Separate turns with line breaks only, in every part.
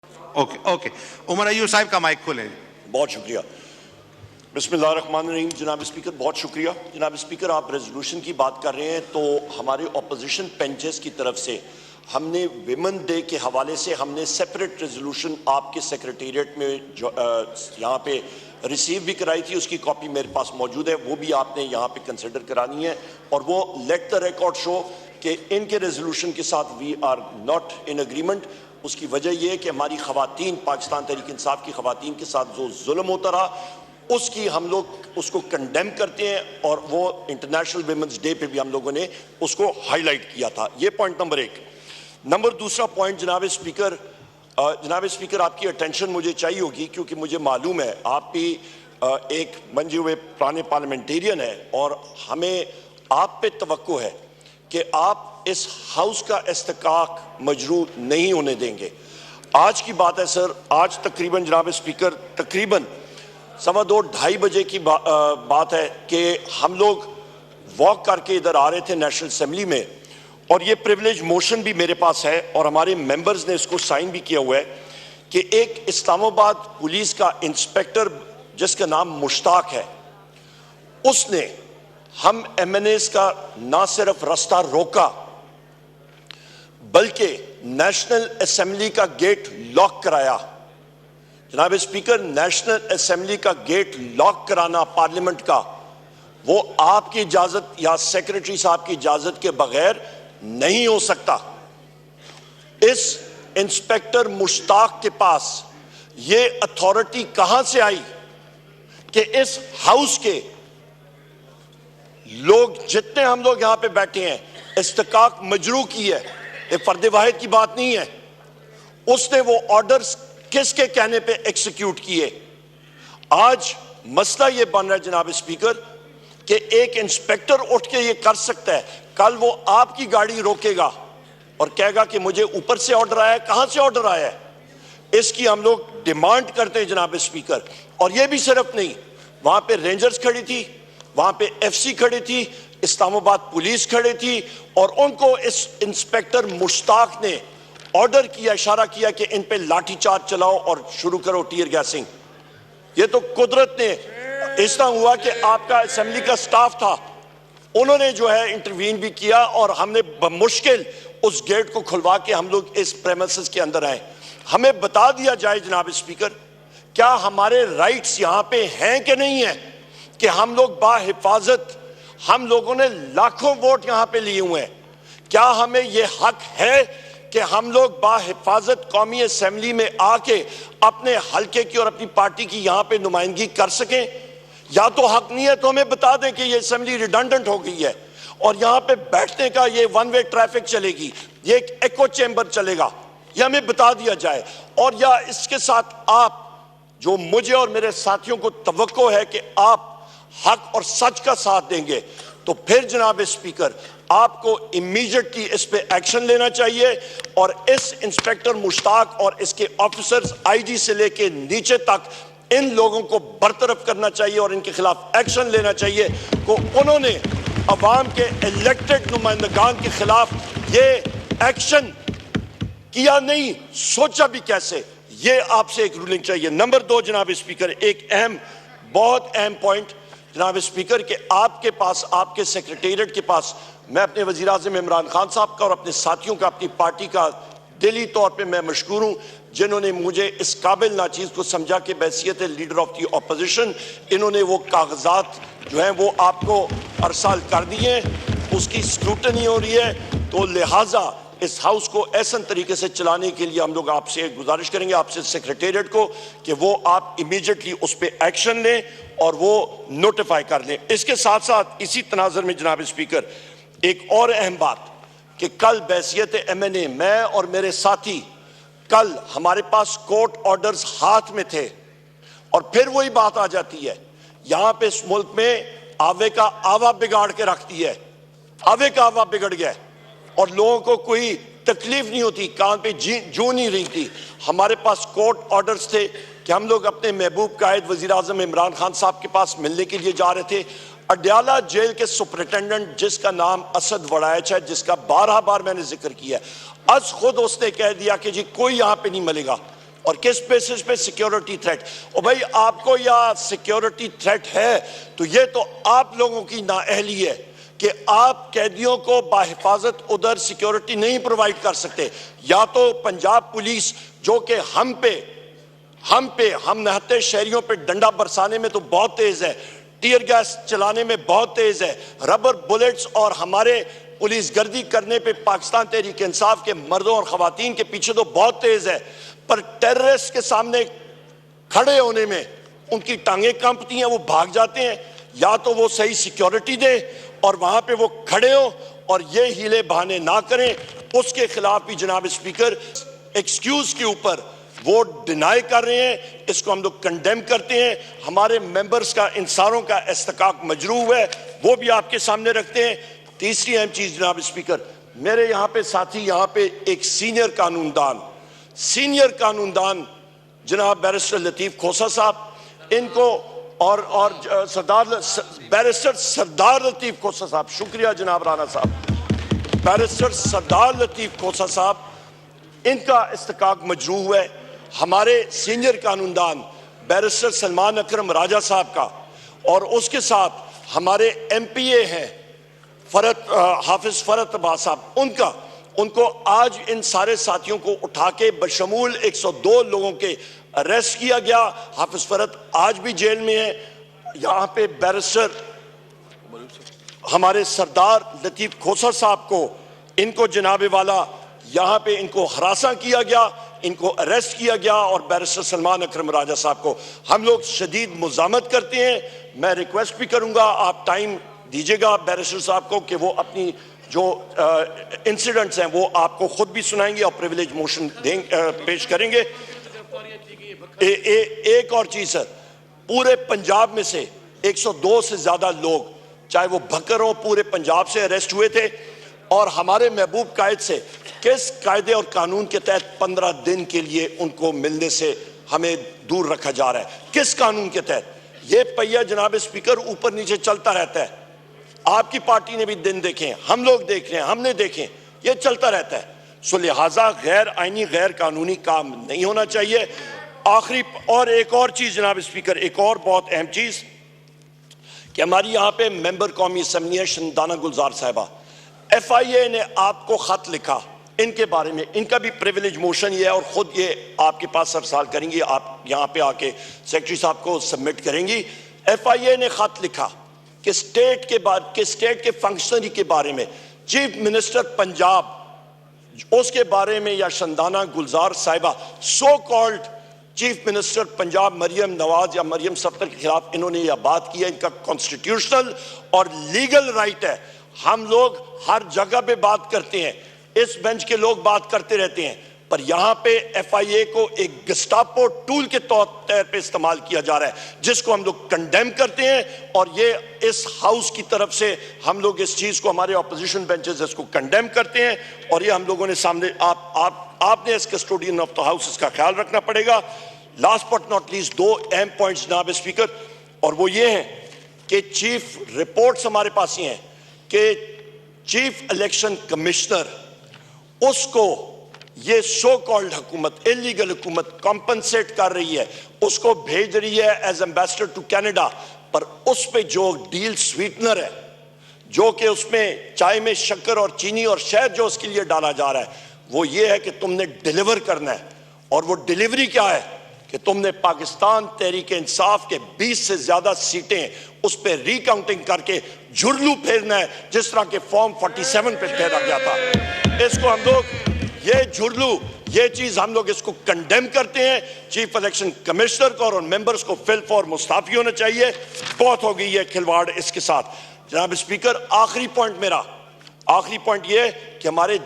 Okay okay, Umar अय्यूब साहब का mic खोलें।
बहुत शुक्रिया। बिस्मिल्लाहिर्रहमानिर्रहीम। जनाब स्पीकर बहुत शुक्रिया। जनाब स्पीकर, आप रेजोल्यूशन की बात कर रहे हैं तो हमारे अपोजिशन बेंचेस की तरफ से हमने विमेन डे के हवाले से हमने सेपरेट रेजोल्यूशन आपके सेक्रेटेरिएट में यहाँ पे रिसीव भी कराई थी। उसकी कॉपी मेरे पास मौजूद है, वो भी आपने यहाँ पे कंसिडर करानी है। और वो लेट द रिकॉर्ड शो कि इनके रेजोल्यूशन के साथ we are not in agreement. उसकी वजह यह है कि हमारी खवातीन, पाकिस्तान तहरीक इंसाफ की खवातीन के साथ जो जुल्म होता रहा उसकी हम लोग उसको कंडेम करते हैं और वो इंटरनेशनल विमेंस डे पे भी हम लोगों ने उसको हाईलाइट किया था। ये पॉइंट नंबर एक। नंबर दूसरा पॉइंट, जनाब स्पीकर आपकी अटेंशन मुझे चाहिए होगी, क्योंकि मुझे मालूम है आप भी एक मंजे हुए पुराने पार्लियामेंटेरियन है और हमें आप पे तवक्को है कि आप इस हाउस का इस्तिकाक मजरू नहीं होने देंगे। आज की बात है सर, आज तकरीबन जनाब स्पीकर तकरीबन 2:15-2:30 बजे की बात है कि हम लोग वॉक करके इधर आ रहे थे नेशनल असेंबली में, और ये प्रिविलेज मोशन भी मेरे पास है और हमारे मेंबर्स ने इसको साइन भी किया हुआ है कि एक इस्लामाबाद पुलिस का इंस्पेक्टर जिसका नाम मुश्ताक है, उसने हम एमएनएस का ना सिर्फ रास्ता रोका बल्कि नेशनल असेंबली का गेट लॉक कराया। जनाब स्पीकर, नेशनल असेंबली का गेट लॉक कराना पार्लियामेंट का, वो आपकी इजाजत या सेक्रेटरी साहब की इजाजत के बगैर नहीं हो सकता। इस इंस्पेक्टर मुश्ताक के पास ये अथॉरिटी कहां से आई कि इस हाउस के लोग, जितने हम लोग यहां पे बैठे हैं, इस्तिकाक मजरू की है। ये फर्द वाहिद की बात नहीं है। उसने वो ऑर्डर्स किसके कहने पे एग्जीक्यूट किए? आज मसला ये बन रहा है जनाब स्पीकर कि एक इंस्पेक्टर उठ के ये कर सकता है, कल वो आपकी गाड़ी रोकेगा और कहेगा कि मुझे ऊपर से ऑर्डर आया है। कहां से ऑर्डर आया है? इसकी हम लोग डिमांड करते हैं जनाब स्पीकर। और ये भी सिर्फ नहीं, वहां पे रेंजर्स खड़ी थी, वहां पे एफसी खड़ी थी, इस्लामाबाद पुलिस खड़ी थी, और उनको इस इंस्पेक्टर मुश्ताक ने ऑर्डर किया, इशारा किया कि इन पे लाठीचार्ज चलाओ और शुरू करो टीयर गैसिंग। ये तो कुदरत ने, इस तरह हुआ कि आपका असेंबली का स्टाफ था, उन्होंने जो है इंटरवीन भी किया और हमने बमुश्किल उस गेट को खुलवा के हम लोग इस प्रेमिसेस के अंदर आए। हमें बता दिया जाए जनाब स्पीकर, क्या हमारे राइट्स यहां पे हैं कि नहीं है कि हम लोग बाहिफाजत, हम लोगों ने लाखों वोट यहां पे लिए हुए हैं, क्या हमें यह हक है कि हम लोग बाहिफाजत कौमी असेंबली में आके अपने हल्के की और अपनी पार्टी की यहां पे नुमाइंदगी कर सकें? या तो हक नहीं है तो हमें बता दें कि ये असेंबली रिडंडेंट हो गई है और यहां पे बैठने का ये वन वे ट्रैफिक चलेगी, ये एक एको चेंबर चलेगा, यह हमें बता दिया जाए। और या इसके साथ आप, जो मुझे और मेरे साथियों को तवक्को है कि आप हक और सच का साथ देंगे, तो फिर जनाब स्पीकर आपको इमीडिएटली इस पे एक्शन लेना चाहिए और इस इंस्पेक्टर मुश्ताक और इसके ऑफिसर्स, आईजी से लेके नीचे तक, इन लोगों को बरतरफ करना चाहिए और इनके खिलाफ एक्शन लेना चाहिए को उन्होंने अवाम के इलेक्टेड नुमाइंदगान के खिलाफ ये एक्शन किया नहीं, सोचा भी कैसे, ये आपसे एक रूलिंग चाहिए। नंबर 2 जनाब स्पीकर, एक अहम, बहुत अहम पॉइंट जनाब स्पीकर के आपके पास, आपके सेक्रेटेरिएट के पास, मैं अपने वजीर आज़म इमरान खान साहब का और अपने साथियों का, अपनी पार्टी का दिली तौर पे मैं मशकूर हूं, जिन्होंने मुझे इस काबिल नाचीज को समझा कि बैसियत लीडर ऑफ दी अपोजिशन इन्होंने वो कागजात जो हैं वो आपको अरसाल कर दिए, उसकी स्क्रूटनी हो रही है। तो लिहाजा इस हाउस को ऐसा तरीके से चलाने के लिए हम लोग आपसे गुजारिश करेंगे, आपसे सेक्रेटेरिएट को, कि वो आप इमीडिएटली उस पर एक्शन लें और वो नोटिफाई कर लें। इसके साथ साथ इसी तनाजर में जनाब स्पीकर एक और अहम बात कि कल बैसियत एमएनए, मैं और मेरे साथी, कल हमारे पास कोर्ट ऑर्डर्स हाथ में थे, और फिर वही बात आ जाती है, यहां पे इस मुल्क में आवे का आवा बिगाड़ के रख दिया है, आवे का आवा बिगड़ गया और लोगों को कोई तकलीफ नहीं होती, कान पे जू नहीं रही थी। हमारे पास कोर्ट ऑर्डर्स थे कि हम लोग अपने महबूब कायद वजीर आजम इमरान खान साहब के पास मिलने के लिए जा रहे थे। अडयाला जेल के सुपरिटेंडेंट, जिसका नाम असद वड़ायच है, जिसका 12 बार मैंने जिक्र किया, आज खुद उसने कह दिया कि जी कोई यहां पे नहीं मिलेगा, और किस बेसिस पे सिक्योरिटी थ्रेट। और भाई आपको या सिक्योरिटी थ्रेट है तो ये तो आप लोगों की नाअहली है कि आप कैदियों को बाहिफाजत उधर सिक्योरिटी नहीं प्रोवाइड कर सकते। या तो पंजाब पुलिस जो कि हम नहते शहरियों पे डंडा बरसाने में तो बहुत तेज है, टीयर गैस चलाने में बहुत तेज है, रबर बुलेट्स और हमारे पुलिस गर्दी करने पे पाकिस्तान तहरीक इंसाफ के मर्दों और खवातीन के पीछे तो बहुत तेज है, पर टेररिस्ट के सामने खड़े होने में उनकी टांगें कांपती हैं, वो भाग जाते हैं। या तो वो सही सिक्योरिटी दे और वहां पे वो खड़े हो और ये हीले बहाने ना करें। उसके खिलाफ भी जनाब स्पीकर एक्सक्यूज के ऊपर वो डिनाई कर रहे हैं, इसको हम लोग कंडेम करते हैं। हमारे मेंबर्स का इंसारों का इस्तिकाक मजरूह है, वो भी आपके सामने रखते हैं। तीसरी अहम चीज जनाब स्पीकर, मेरे यहाँ पे साथी यहाँ पे एक सीनियर कानूनदान जनाब बैरिस्टर लतीफ खोसा साहब, इनको और बैरिस्टर सरदार लतीफ खोसा साहब, शुक्रिया जनाब राना साहब, बैरिस्टर सरदार लतीफ खोसा साहब, इनका इस्तिकाक मजरूह है। हमारे सीनियर कानूनदान बैरिस्टर सलमान अकरम राजा साहब का, और उसके साथ हमारे MPA हैं हाफिज फरत अब्बास साहब, उनको आज इन सारे साथियों को उठा के बशमूल 102 लोगों के अरेस्ट किया गया। हाफिज फरत आज भी जेल में है। यहाँ पे बैरिस्टर हमारे सरदार लतीफ खोसा साहब को, इनको जनाबे वाला यहाँ पे इनको हरासा किया गया, इनको अरेस्ट किया गया, और बैरिस्टर सलमान अकरम राजा साहब को हम लोग शदीद मुज़ामत करते हैं। मैं रिक्वेस्ट भी करूंगा, आप टाइम दीजिएगा बैरिस्टर साहब को कि वो अपनी जो इंसिडेंट्स हैं वो आपको खुद भी सुनाएंगे और प्रिविलेज मोशन पेश करेंगे। एक और चीज सर, पूरे पंजाब में से 102 से ज्यादा लोग, चाहे वो भक्कर हो, पूरे पंजाब से अरेस्ट हुए थे। और हमारे महबूब कायद से किस कायदे और कानून के तहत 15 दिन के लिए उनको मिलने से हमें दूर रखा जा रहा है? किस कानून के तहत? ये पहिया जनाब स्पीकर ऊपर नीचे चलता रहता है। आपकी पार्टी ने भी दिन देखे, हम लोग देख रहे हैं, हमने देखे, ये चलता रहता है। सो लिहाजा गैर आईनी गैर कानूनी काम नहीं होना चाहिए। आखिरी और एक और चीज जनाब स्पीकर, एक और बहुत अहम चीज कि हमारी यहाँ पे मेंबर कौमी असम्बली है शंदाना गुलजार साहिबा, FIA ने आपको खत लिखा इनके बारे में, इनका भी प्रिविलेज मोशन ये है और खुद ये आपके पास सरसाल करेंगी, आप यहाँ पे आके सेक्रेटरी साहब को सबमिट करेंगी। FIA ने खत लिखा कि स्टेट के फंक्शनरी के बारे में, चीफ मिनिस्टर पंजाब उसके बारे में, या शंदाना गुलजार साहिबा so called chief minister Punjab Maryam Nawaz या मरियम सफ्तर के खिलाफ इन्होंने यह बात की है। इनका कॉन्स्टिट्यूशनल और लीगल राइट है। हम लोग हर जगह पे बात करते हैं, इस बेंच के लोग बात करते रहते हैं, पर यहां पे FIA को एक गस्टापो टूल के तौर पे इस्तेमाल किया जा रहा है, जिसको हम लोग कंडेम करते हैं। और ये इस हाउस की तरफ से हम लोग इस चीज को, हमारे ऑपोजिशन बेंचेस इसको कंडेम करते हैं, और ये हम लोगों ने सामने आपने as custodian of the house इसका ख्याल रखना पड़ेगा। लास्ट बट नॉट लीस्ट 2 अहम पॉइंट्स जनाब स्पीकर, और वो ये हैं कि चीफ रिपोर्ट्स हमारे पास ये हैं कि चीफ इलेक्शन कमिश्नर उसको ये सो कॉल्ड हुकूमत, इलीगल हुकूमत कॉम्पनसेट कर रही है, उसको भेज रही है एज एम्बेसडर टू कनाडा, पर उस पे जो डील स्वीटनर है, जो कि उसमें चाय में शक्कर और चीनी और शहद जो उसके लिए डाला जा रहा है, वो ये है कि तुमने डिलीवर करना है। और वो डिलीवरी क्या है कि तुमने पाकिस्तान तहरीक इंसाफ के 20 से ज्यादा सीटें उस पर रिकाउंटिंग करके झुरलू फेरना है, जिस तरह के फॉर्म 47 पे फेरा गया था। इसको हम लोग, ये झुरलू, ये चीज हम लोग इसको कंडेम करते हैं। चीफ इलेक्शन कमिश्नर को और मेंबर्स को फिल फॉर मुस्ताफी होना चाहिए। बहुत हो गई है खिलवाड़ इसके साथ। जनाब स्पीकर, आखिरी पॉइंट ये कि हमारे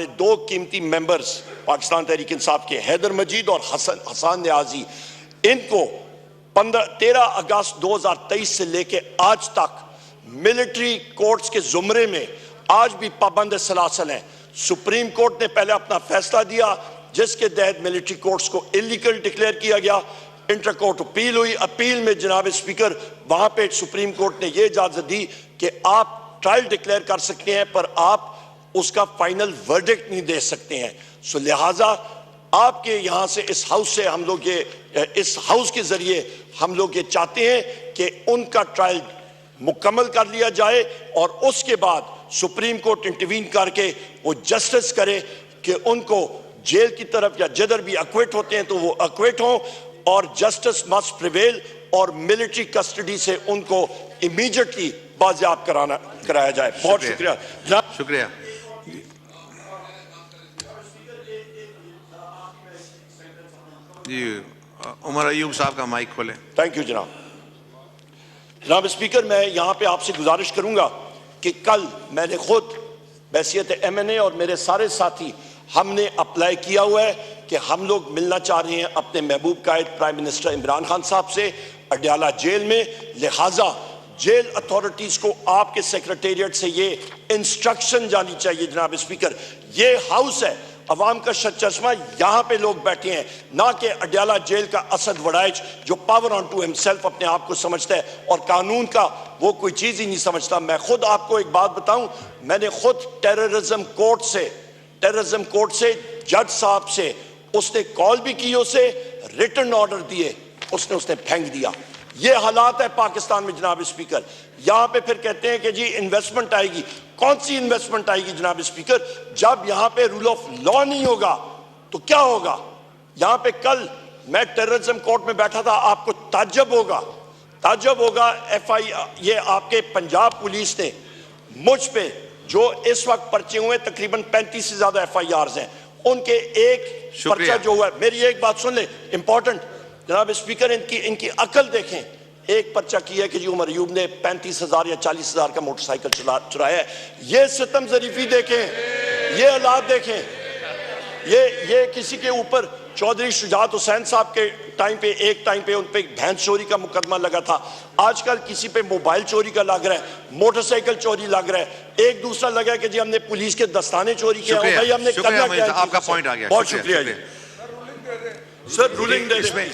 दो कीमती मेंबर्स पाकिस्तान तहरीक इंसाफ के, हैदर मजीद और हसन न्याजी, इनको 13 अगस्त 2023 से लेके आज तक मिलिट्री कोर्ट्स के जुमरे में आज भी पाबंद सलासल हैं। सुप्रीम कोर्ट ने पहले अपना फैसला दिया जिसके तहत मिलिट्री कोर्ट्स को इलीगल डिक्लेयर किया गया। इंटर कोर्ट अपील हुई, अपील में जनाब स्पीकर वहां पे सुप्रीम कोर्ट ने यह इजाजत दी कि आप ट्रायल डिक्लेयर कर सकते हैं, पर आप उसका फाइनल वर्डिक्ट नहीं दे सकते हैं। सो लिहाजा आपके यहां से इस हाउस से हम लोग ये इस हाउस के जरिए हम लोग ये चाहते हैं कि उनका ट्रायल मुकम्मल कर लिया जाए और उसके बाद सुप्रीम कोर्ट इंटरवीन करके वो जस्टिस करे कि उनको जेल की तरफ या जिधर भी एक्विट होते हैं तो वो एक्विट हों और जस्टिस मस्ट प्रिवेल और मिलिट्री कस्टडी से उनको इमीडिएटली बाजियाब कराया जाए। बहुत शुक्रिया जनाब।
शुक्रिया। जी उमर अयूब साहब का माइक खोलें।
थैंक यू जनाब। जनाब स्पीकर, मैं यहां पे आपसे गुजारिश करूंगा कि कल मैंने खुद बैसियत MNA और मेरे सारे साथी हमने अप्लाई किया हुआ है कि हम लोग मिलना चाह रहे हैं अपने महबूब कायद प्राइम मिनिस्टर इमरान खान साहब से अडयाला जेल में। लिहाजा जेल अथॉरिटीज को आपके सेक्रेटेरिएट से ये इंस्ट्रक्शन जानी चाहिए जनाब स्पीकर। ये हाउस है, अवाम का चश्मा, यहां पे लोग बैठे हैं, ना कि अडयाला जेल का असद वड़ाइच जो पावर ऑन टू हिमसेल्फ अपने आप को समझता है और कानून का वो कोई चीज ही नहीं समझता। मैं खुद आपको एक बात बताऊं, मैंने खुद टेररिज्म कोर्ट से जज साहब से उसने कॉल भी की, उसे रिटन ऑर्डर दिए, उसने फेंक दिया। ये हालात है पाकिस्तान में जनाब स्पीकर। यहां पे फिर कहते हैं कि जी इन्वेस्टमेंट आएगी। कौन सी इन्वेस्टमेंट आएगी जनाब स्पीकर? जब यहां पे रूल ऑफ लॉ नहीं होगा तो क्या होगा? यहां पे कल मैं टेररिज्म कोर्ट में बैठा था, आपको ताज्जुब होगा ये आपके पंजाब पुलिस ने मुझ पे जो इस वक्त पर्चे हुए तकरीबन 35 से ज्यादा FIRs हैं, उनके एक पर्चा जो हुआ है, मेरी एक बात सुन ले इंपॉर्टेंट जनाब स्पीकर, इनकी अकल देखें। एक पर्चा किया है कि जी उमर अयूब ने 35,000 या 40,000 का मोटरसाइकिल चुराया है। ये सितम जरीफी देखें, ये हालात देखें। ये किसी के ऊपर चौधरी शुजात हुसैन साहब के टाइम पे उन पे भैंस चोरी का मुकदमा लगा था। आजकल किसी पे मोबाइल चोरी का लग रहा है, मोटरसाइकिल चोरी लग रहा है, एक दूसरा लगा कि जी हमने पुलिस के दस्ताने चोरी किया। भाई हमने करना क्या है?
आपका पॉइंट आ गया।
बहुत शुक्रिया जी। सर रूलिंग दे दें।